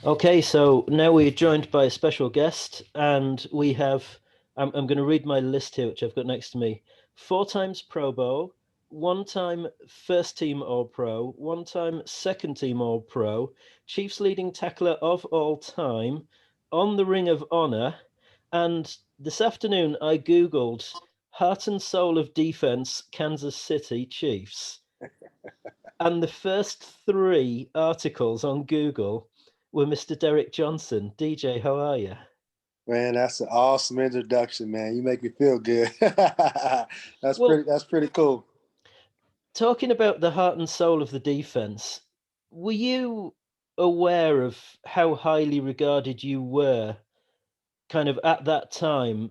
Okay, so now we're joined by a special guest, and we have, I'm going to read my list here, which I've got next to me. 4 times Pro Bowl, 1 time first team All Pro, 1 time second team All Pro, Chiefs leading tackler of all time, on the Ring of Honor. And this afternoon I Googled Heart and Soul of Defense, Kansas City Chiefs. And the first 3 articles on Google were Mr. Derrick Johnson. DJ, how are you? Man, that's an awesome introduction, man. You make me feel good. That's Well, pretty cool. talking about the heart and soul of the defense, were you aware of how highly regarded you were kind of at that time?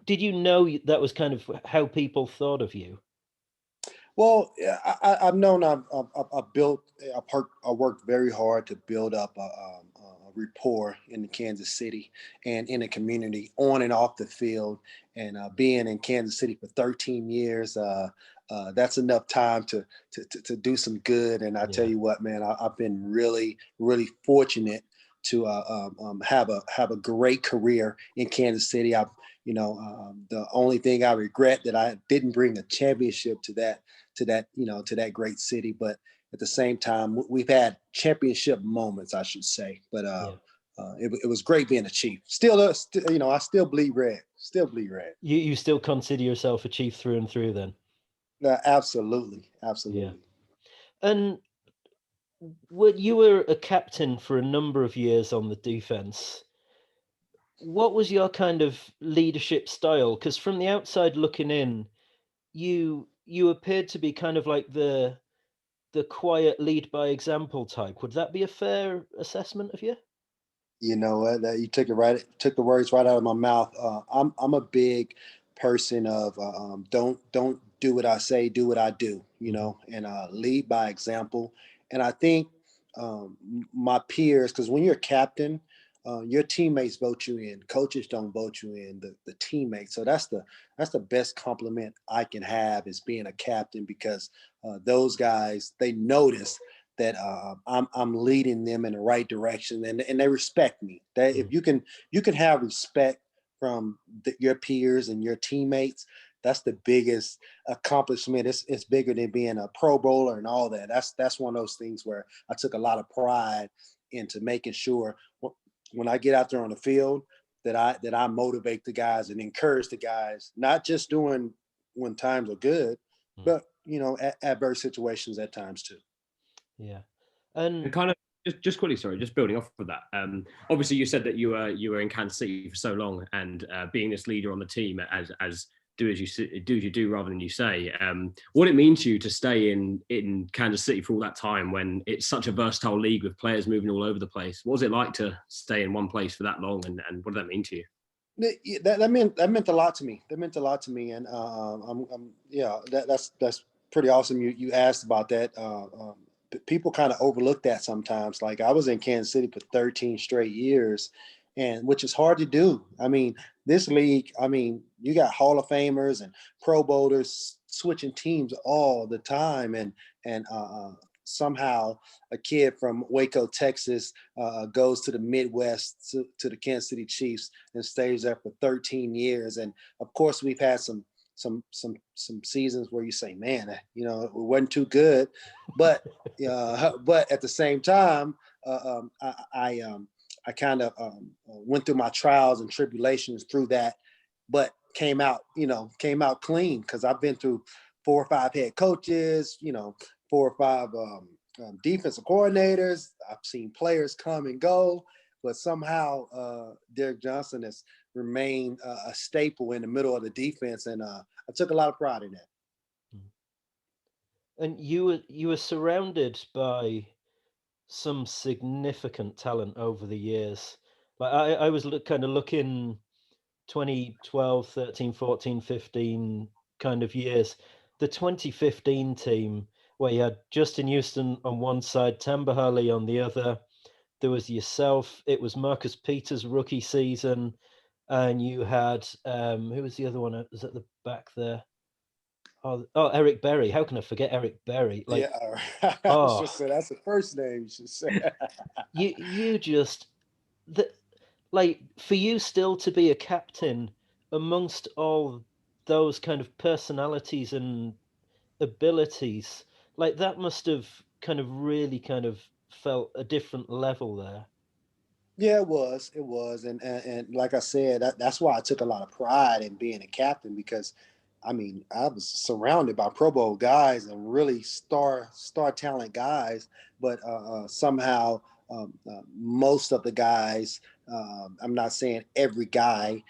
Did you know that was kind of how people thought of you? Well, yeah, I've known I've built, I worked very hard to build up a rapport in the Kansas City and in the community on and off the field. And being in Kansas City for 13 years, that's enough time to do some good. And I tell Yeah, you what, man, I've been really fortunate to have a great career in Kansas City. The only thing I regret that I didn't bring a championship to that great city. But at the same time, we've had championship moments, I should say. But yeah. it was great being a Chief. Still, I still bleed red. Still bleed red. You still consider yourself a chief through and through then? Absolutely, Yeah. absolutely. And you were a captain for a number of years on the defense. What was your kind of leadership style? Because from the outside looking in, you appeared to be kind of like the quiet lead by example type. Would that be a fair assessment of you? You know what? You took the words right out of my mouth. I'm a big person of don't do what I say, do what I do. Hmm. And lead by example. And I think um, my peers, because when you're a captain, your teammates vote you in. Coaches don't vote you in. The teammates. So that's the best compliment I can have is being a captain because those guys they notice that I'm leading them in the right direction, and they respect me. That if Mm. you can have respect from your peers and your teammates, that's the biggest accomplishment. It's bigger than being a Pro Bowler and all that. That's one of those things where I took a lot of pride into making sure when I get out there on the field that I motivate the guys and encourage the guys, not just doing when times are good, Mm. but adverse situations at times too. Yeah. And And kind of just quickly, sorry, just building off of that. Obviously, you said that you were in Kansas City for so long, and being this leader on the team, as do as you do rather than you say. What it means to you to stay in Kansas City for all that time when it's such a versatile league with players moving all over the place. What was it like to stay in one place for that long, and what did that mean to you? That meant a lot to me. That meant a lot to me, and yeah, that's pretty awesome. You asked about that. People kind of overlook that sometimes. Like I was in Kansas City for 13 straight years, and which is hard to do. I mean, this league. I mean, you got Hall of Famers and Pro Bowlers switching teams all the time, and somehow a kid from Waco, Texas, goes to the Midwest to the Kansas City Chiefs and stays there for 13 years. And of course, we've had some seasons where you say, man, it wasn't too good, but but at the same time, I kind of went through my trials and tribulations through that, but came out clean because I've been through 4 or 5 head coaches, 4 or 5 defensive coordinators. I've seen players come and go, but somehow Derrick Johnson has remained a staple in the middle of the defense, and I took a lot of pride in that. and you were surrounded by some significant talent over the years. Like I was kind of looking 2012, 13, 14, 15 kind of years. The 2015 team, where you had Justin Houston on one side, Tamba Hurley on the other. There was yourself. It was Marcus Peters' rookie season, and you had who was the other one? Was at the back there? Oh, Eric Berry. How can I forget Eric Berry? Yeah, Like, I was oh, just saying that's the first name you should say. you just the like for you still to be a captain amongst all those kind of personalities and abilities, like that must have kind of really kind of felt a different level there. Yeah, it was, and like I said, that's why I took a lot of pride in being a captain because, I mean, I was surrounded by Pro Bowl guys and really star talent guys, but somehow most of the guys, I'm not saying every guy,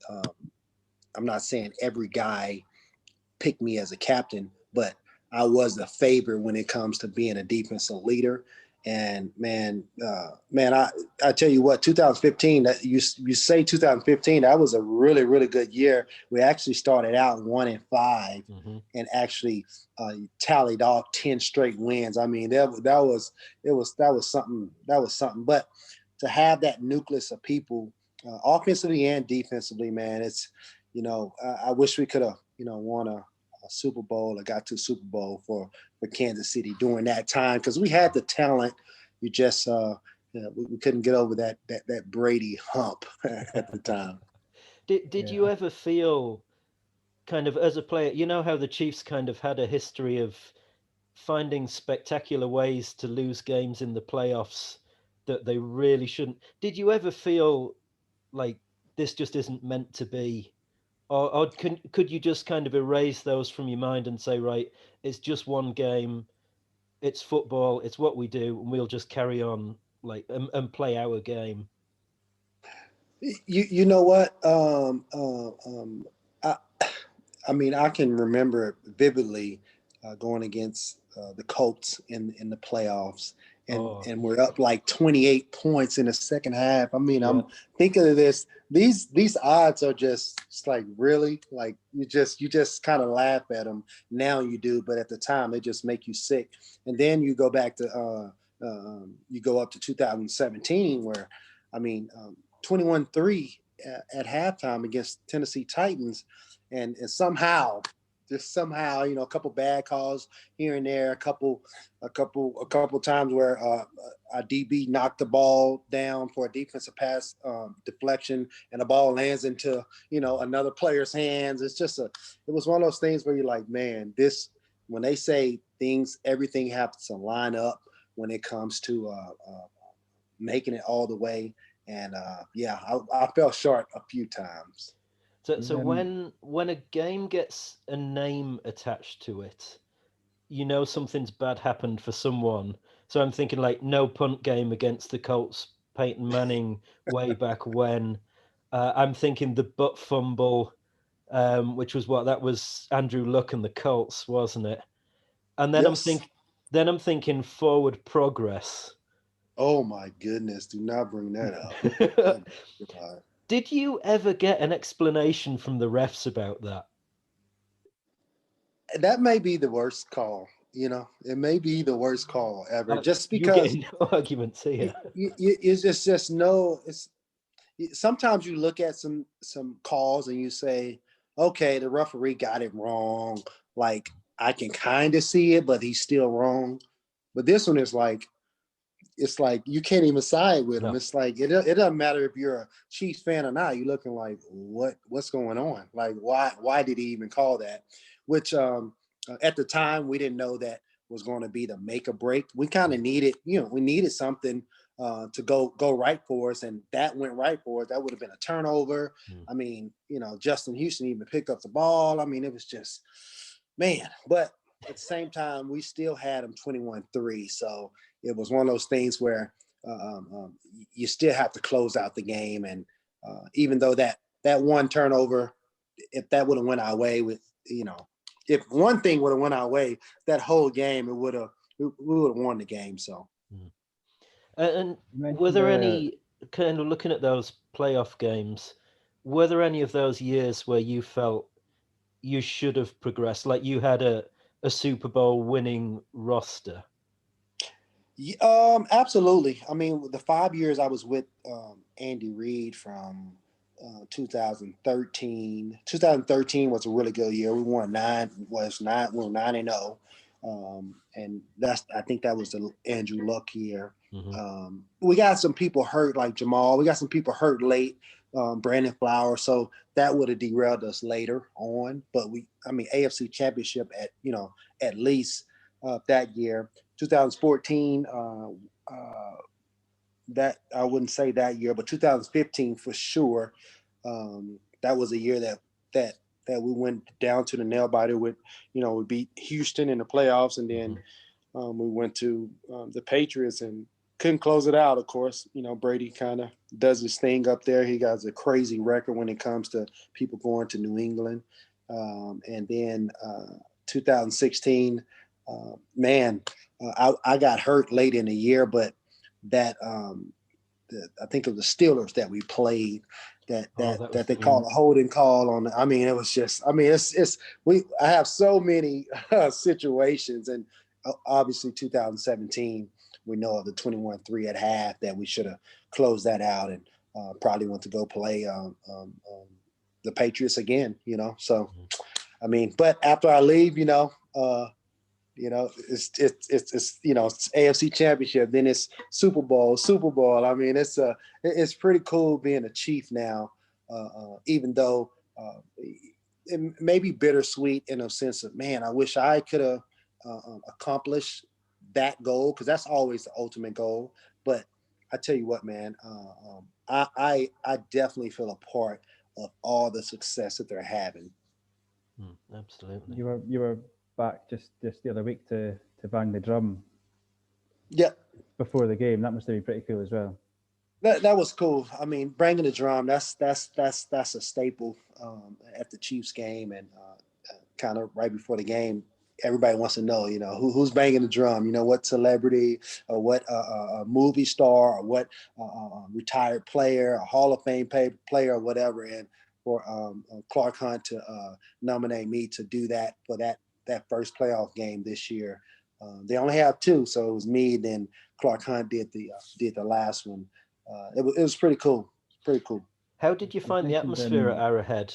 um, I'm not saying every guy picked me as a captain, but I was the favorite when it comes to being a defensive leader. And man, I tell you what, 2015. That you say 2015, that was a really good year. We actually started out 1-5, Hmm. and actually tallied off 10 straight wins. I mean, that was something. But to have that nucleus of people, offensively and defensively, man, it's I wish we could have won a Super Bowl or got to Super Bowl for Kansas City during that time because we had the talent. You just we couldn't get over that Brady hump at the time. Did Yeah. you ever feel kind of as a player, you know how the Chiefs kind of had a history of finding spectacular ways to lose games in the playoffs that they really shouldn't. Did you ever feel like this just isn't meant to be? Or could you just kind of erase those from your mind and say, right, it's just one game, it's football, it's what we do, and we'll just carry on like and play our game. You know what? I I mean, I can remember vividly going against the Colts in the playoffs, and Oh, and we're up like 28 points in the second half. I mean, yeah. I'm thinking of this. These odds are just it's like really like you just kind of laugh at them now you do, but at the time they just make you sick. And then you go back to you go up to 2017 where I mean 21-3 at halftime against Tennessee Titans, and somehow, just somehow, a couple bad calls here and there, a couple times where a DB knocked the ball down for a defensive pass deflection, and the ball lands into another player's hands. It was one of those things where you're like, man, this when they say things, everything has to line up when it comes to making it all the way. And yeah, I fell short a few times. So And when a game gets a name attached to it, you know something's bad happened for someone. So I'm thinking like no punt game against the Colts, Peyton Manning way back when. I'm thinking the butt fumble, which was what that was Andrew Luck and the Colts, wasn't it? And Yes. then I'm thinking forward progress. Oh my goodness! Do not bring that up. Good God. Did you ever get an explanation from the refs about that? That may be the worst call. It may be the worst call ever. Just You because getting no arguments here. it's just no. It's sometimes you look at some calls and you say, okay, the referee got it wrong. Like I can kind of see it, but he's still wrong. But this one is like it's like you can't even side with him. No. It's like it doesn't matter if you're a Chiefs fan or not. You're looking like what's going on? Like why did he even call that? Which at the time we didn't know that was going to be the make or break. We kind of needed we needed something to go right for us, and that went right for us. That would have been a turnover. Mm. I mean, Justin Houston even picked up the ball. I mean, it was just man, but at the same time, we still had them 21-3. So it was one of those things where you still have to close out the game. And even though that one turnover, if that would have went our way if one thing would have went our way, that whole game, we would have won the game. So. Mm. And you were mentioned there any kind of looking at those playoff games? Were there any of those years where you felt you should have progressed, like you had a Super Bowl winning roster? Absolutely. I mean, the 5 years I was with Andy Reid from 2013. 2013 was a really good year. We won we were 9-0. And I think that was the Andrew Luck year. Mm-hmm. We got some people hurt like Jamal. We got some people hurt late, Brandon Flowers. So that would have derailed us later on. But AFC Championship at least that year. 2014, that I wouldn't say that year, but 2015 for sure. That was a year that we went down to the nail biter with, we beat Houston in the playoffs, and then we went to the Patriots and couldn't close it out. Of course, Brady kind of does his thing up there. He got a crazy record when it comes to people going to New England. And then 2016, I got hurt late in the year, but that I think it was the Steelers that we played that they called a holding call on. It was just, I have so many situations, and obviously 2017, we know of the 21-3 at half that we should have closed that out and probably went to go play the Patriots again, So, but after I leave, it's AFC Championship, then it's Super Bowl. It's pretty cool being a Chief now, even though it may be bittersweet in a sense of, man, I wish I could have accomplished that goal, because that's always the ultimate goal. But I tell you what, man, I definitely feel a part of all the success that they're having. Absolutely. You were back just the other week to bang the drum. Yeah. Before the game, that must have been pretty cool as well. That was cool. Banging the drum, that's a staple at the Chiefs game, and kind of right before the game, everybody wants to know, who's banging the drum, what celebrity or what movie star or what retired player, a Hall of Fame player or whatever, and for Clark Hunt to nominate me to do that for that first playoff game this year. They only have two, so it was me. Then Clark Hunt did the last one. It was pretty cool. Pretty cool. How did you find the atmosphere at Arrowhead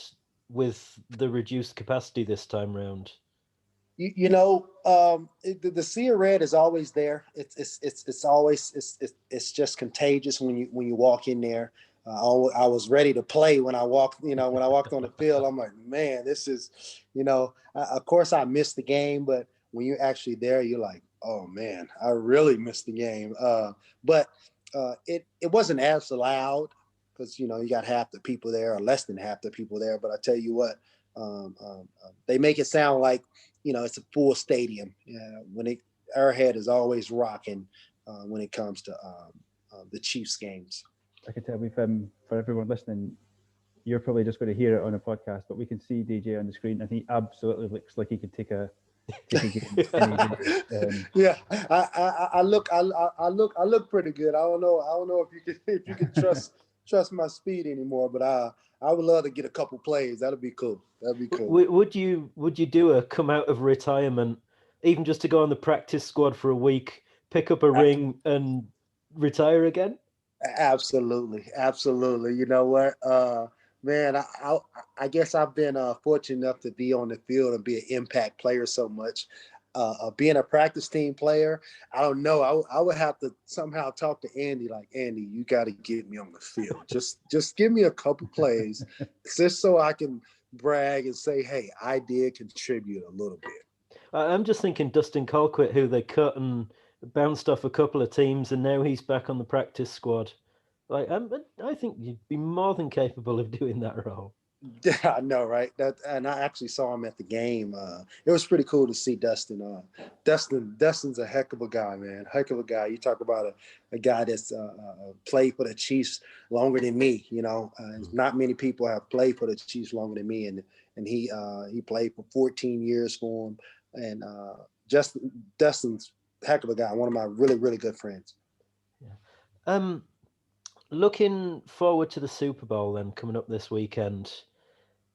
with the reduced capacity this time round? The sea of red is always there. It's always just contagious when you walk in there. I was ready to play when I walked on the field. I'm like, man, this is, of course I missed the game, but when you're actually there, you're like, oh man, I really missed the game. But it wasn't as loud because, you got half the people there or less than half the people there. But I tell you what, they make it sound like, it's a full stadium. Arrowhead is always rocking when it comes to the Chiefs games. I can tell for everyone listening, you're probably just going to hear it on a podcast, but we can see DJ on the screen, and he absolutely looks like he could take a game any day. Yeah, I look pretty good. I don't know if you can trust my speed anymore, but I would love to get a couple plays. That'd be cool. Would you do a come out of retirement, even just to go on the practice squad for a week, pick up a ring, and retire again? Absolutely. You know what, man? I guess I've been fortunate enough to be on the field and be an impact player so much. Being a practice team player, I don't know. I would have to somehow talk to Andy. Like, Andy, you got to get me on the field. Just give me a couple plays, just so I can brag and say, hey, I did contribute a little bit. I'm just thinking Dustin Colquitt, who they cut and bounced off a couple of teams, and now he's back on the practice squad. Like, I think you'd be more than capable of doing that role. Yeah, I know, right? And I actually saw him at the game. It was pretty cool to see Dustin. Dustin's a heck of a guy, man. Heck of a guy. You talk about a guy that's played for the Chiefs longer than me. Not many people have played for the Chiefs longer than me, and he played for 14 years for him. And Dustin's a heck of a guy. One of my really, really good friends. Yeah. Looking forward to the Super Bowl then coming up this weekend.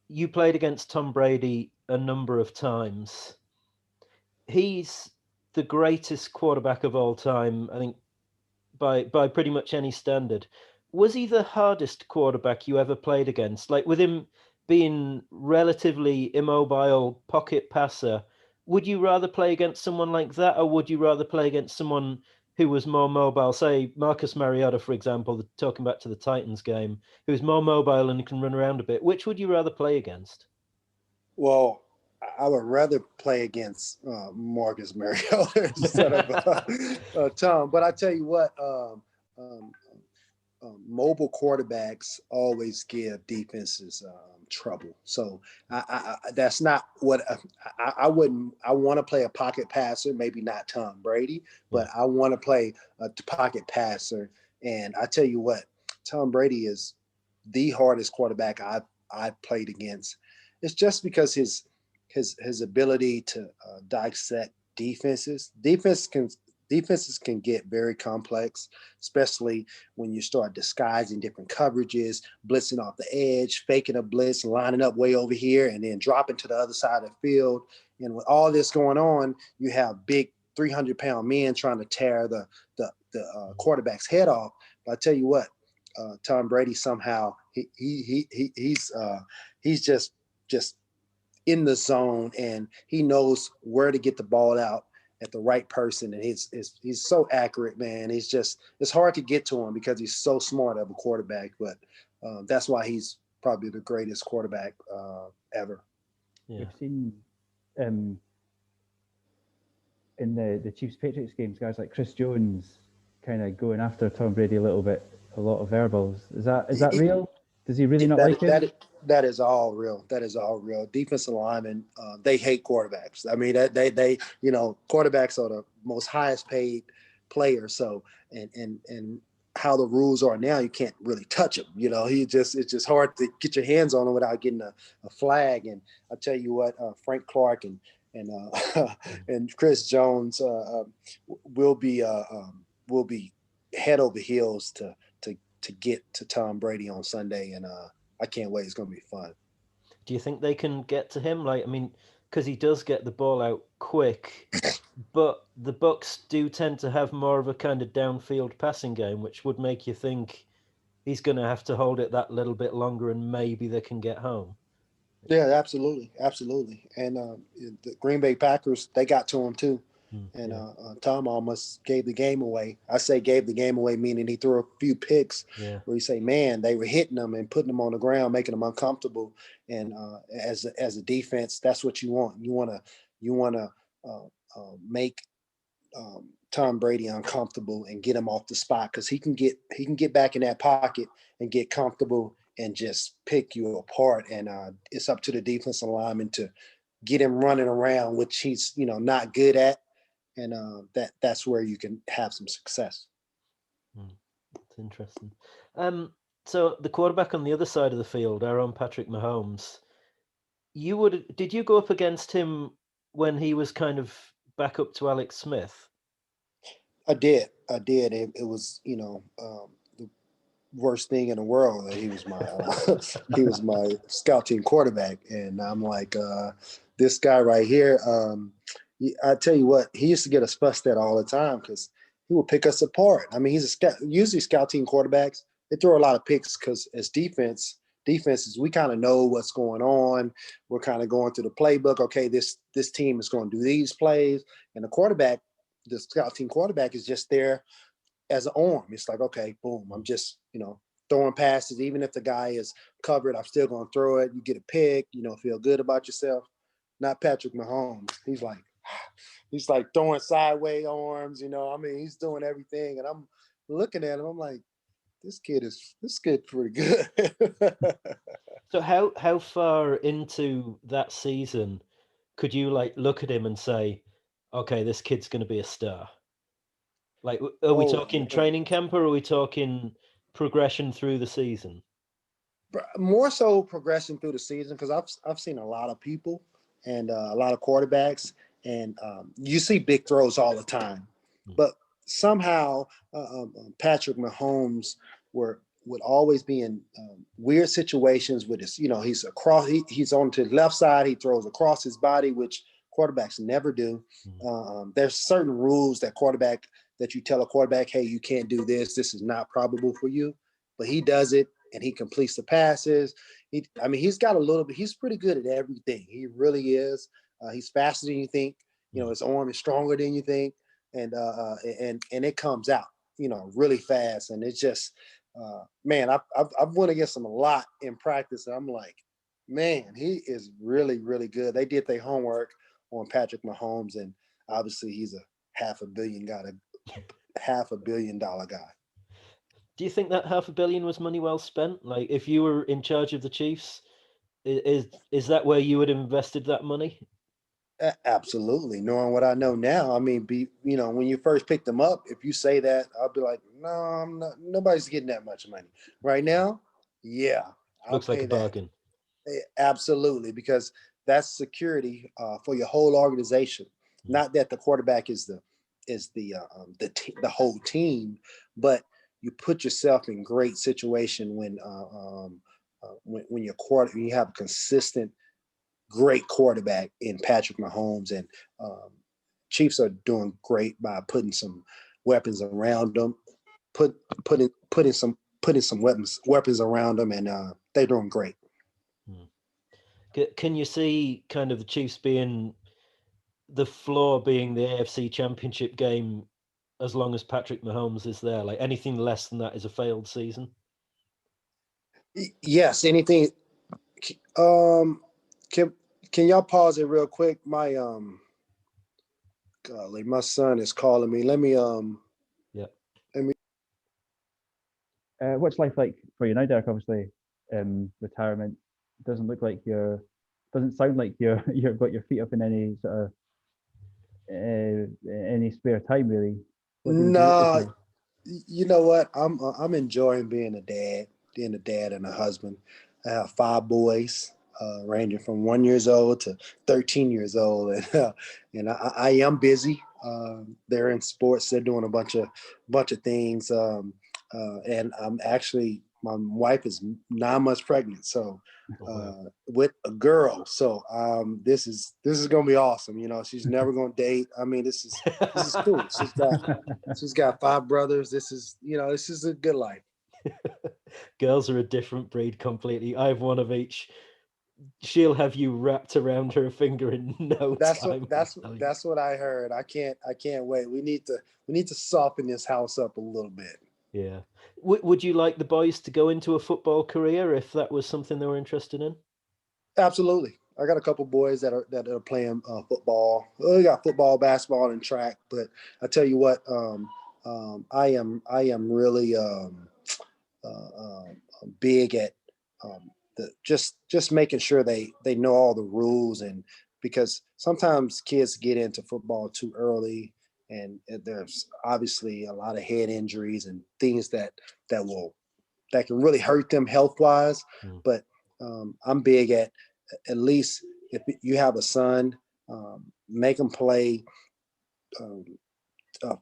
You played against Tom Brady a number of times. He's the greatest quarterback of all time, I think, by pretty much any standard. was he the hardest quarterback you ever played against? Like with him being relatively immobile pocket passer, would you rather play against someone like that, or would you rather play against someone who was more mobile? Say Marcus Mariota, for example, talking back to the Titans game, who's more mobile and can run around a bit. Which would you rather play against? Well, I would rather play against Marcus Mariota instead of Tom. But I tell you what, mobile quarterbacks always give defenses trouble. So that's not what I wouldn't. I want to play a pocket passer, maybe not Tom Brady, but I want to play a pocket passer. And I tell you what, Tom Brady is the hardest quarterback I've played against. It's just because his ability to dissect defenses. Defenses can get very complex, especially when you start disguising different coverages, blitzing off the edge, faking a blitz, lining up way over here, and then dropping to the other side of the field. And with all this going on, you have big 300-pound men trying to tear the quarterback's head off. But I tell you what, Tom Brady somehow he's just in the zone, and he knows where to get the ball out at the right person, and he's so accurate, man. It's hard to get to him because he's so smart of a quarterback, but that's why he's probably the greatest quarterback ever. Yeah. We've seen in the Chiefs Patriots games, guys like Chris Jones kind of going after Tom Brady a little bit, a lot of verbals. Is that real? Does he really not like him? That is all real. That is all real. Defensive linemen, they hate quarterbacks. I mean, they quarterbacks are the most highest paid players. So, and how the rules are now, you can't really touch him. It's just hard to get your hands on him without getting a flag. And I tell you what, Frank Clark and and Chris Jones will be head over heels to get to Tom Brady on Sunday, and I can't wait. It's going to be fun. Do you think they can get to him? Because he does get the ball out quick, but the Bucs do tend to have more of a kind of downfield passing game, which would make you think he's going to have to hold it that little bit longer, and maybe they can get home. Yeah, absolutely. And the Green Bay Packers, they got to him too. And Tom almost gave the game away. I say gave the game away, meaning he threw a few picks where you say, man, they were hitting them and putting them on the ground, making them uncomfortable. And as a defense, that's what you want. You want to make Tom Brady uncomfortable and get him off the spot, because he can get back in that pocket and get comfortable and just pick you apart. And it's up to the defensive lineman to get him running around, which he's not good at. And that's where you can have some success. That's interesting. So the quarterback on the other side of the field, our own Patrick Mahomes, did you go up against him when he was kind of back up to Alex Smith? I did. It was, the worst thing in the world that he was my scout team quarterback. And I'm like, this guy right here, I tell you what, he used to get us fussed at all the time because he would pick us apart. I mean, usually scout team quarterbacks, they throw a lot of picks because as defenses, we kind of know what's going on. We're kind of going through the playbook. Okay, this team is going to do these plays. And the scout team quarterback is just there as an arm. It's like, okay, boom, I'm just, throwing passes. Even if the guy is covered, I'm still going to throw it. You get a pick, feel good about yourself. Not Patrick Mahomes. He's like throwing sideways arms, he's doing everything. And I'm looking at him, I'm like, this kid pretty good. So how far into that season could you look at him and say, okay, this kid's going to be a star? Are we talking training camp, or are we talking progression through the season? More so progression through the season, because I've seen a lot of people and a lot of quarterbacks, and you see big throws all the time, but somehow Patrick Mahomes would always be in weird situations with his, he's on to the left side, he throws across his body, which quarterbacks never do. There's certain rules that you tell a quarterback, hey, you can't do this. This is not probable for you. but he does it and he completes the passes. He's got a little bit. He's pretty good at everything. He really is. He's faster than you think. His arm is stronger than you think, and it comes out, really fast. And it's just, man, I've went against him a lot in practice, and I'm like, man, he is really, really good. They did their homework on Patrick Mahomes, and obviously he's a $500 million guy. Do you think that $500 million was money well spent? Like, if you were in charge of the Chiefs, is that where you would have invested that money? Absolutely. Knowing what I know now, when you first picked them up, if you say that, I'll be like, no, I'm not. Nobody's getting that much money right now. Yeah, Looks like a bargain. Absolutely, because that's security for your whole organization. Not that the quarterback is the whole team, but you put yourself in great situation when you have a consistent, great quarterback in Patrick Mahomes, and Chiefs are doing great by putting some weapons around them, putting some weapons around them, and they're doing great. Can you see kind of the Chiefs being the floor being the AFC Championship game as long as Patrick Mahomes is there? Like, anything less than that is a failed season? Yes. Anything. Can y'all pause it real quick? My golly, my son is calling me. Let me What's life like for you now, Derek? Obviously, retirement doesn't sound like you've got your feet up in any sort of any spare time, really. No, you know what? I'm enjoying being a dad and a husband. I have 5 boys, ranging from 1 year old to 13 years old, and I am busy. They're in sports. They're doing a bunch of things, and I'm actually, my wife is 9 months pregnant, so with a girl. So this is gonna be awesome. She's never gonna date. This is cool. She's got 5 brothers. This is a good life. Girls are a different breed completely. I have one of each. She'll have you wrapped around her finger in no time. That's what I heard. I can't wait. We need to soften this house up a little bit. Yeah. Would you like the boys to go into a football career if that was something they were interested in? Absolutely. I got a couple boys that are playing football. We got football, basketball, and track. But I tell you what, I am really big at just making sure they know all the rules, and because sometimes kids get into football too early, and there's obviously a lot of head injuries and things that can really hurt them health wise. But I'm big at least, if you have a son, make them play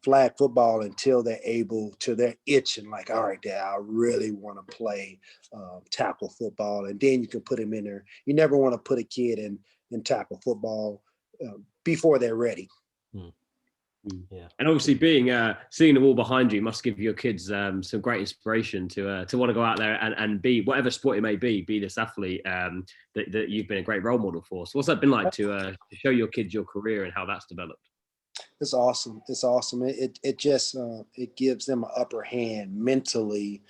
flag football until they're itching, like, all right, Dad, I really want to play tackle football, and then you can put them in there. You never want to put a kid in tackle football before they're ready. Yeah. And obviously, seeing them all behind you must give your kids some great inspiration to want to go out there and be, whatever sport it may be this athlete that you've been a great role model for. So what's that been like to show your kids your career and how that's developed? It's awesome. It just it gives them an upper hand mentally,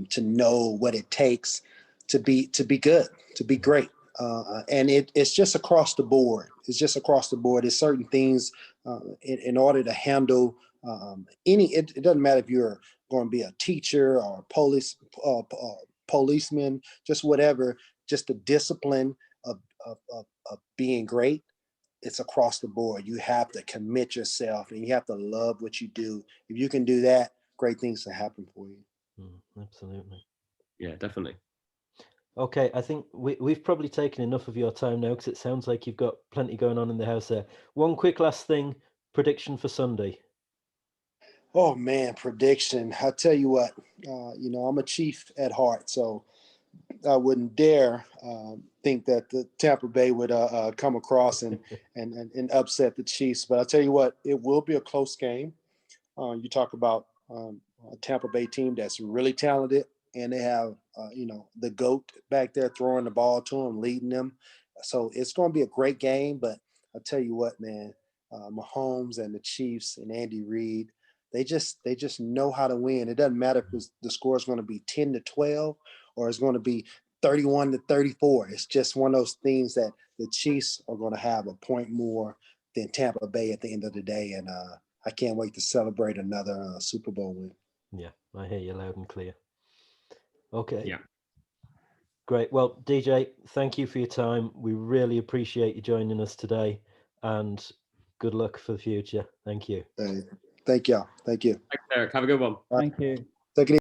to know what it takes to be good, to be great. And it's just across the board. There's certain things in order to handle it doesn't matter if you're going to be a teacher or a policeman, just whatever, just the discipline of being great. It's across the board. You have to commit yourself, and you have to love what you do. If you can do that, great things will happen for you. Absolutely. Yeah, definitely. Okay, I think we've probably taken enough of your time now, because it sounds like you've got plenty going on in the house there. One quick last thing, prediction for Sunday. Oh man, prediction. I tell you what, I'm a Chief at heart, so I wouldn't dare think that the Tampa Bay would come across and upset the Chiefs. But I'll tell you what, it will be a close game. You talk about a Tampa Bay team that's really talented, and they have the GOAT back there throwing the ball to them, leading them. So it's going to be a great game. But I'll tell you what, man, Mahomes and the Chiefs and Andy Reid, they just know how to win. It doesn't matter if the score is going to be 10-12 or it's going to be 31-34. It's just one of those things that the Chiefs are going to have a point more than Tampa Bay at the end of the day. And I can't wait to celebrate another Super Bowl win. Yeah, I hear you loud and clear. Okay. Yeah. Great. Well, DJ, thank you for your time. We really appreciate you joining us today, and good luck for the future. Thank you. Thank y'all. Thank you. Thanks, Derek. Have a good one. Thank you.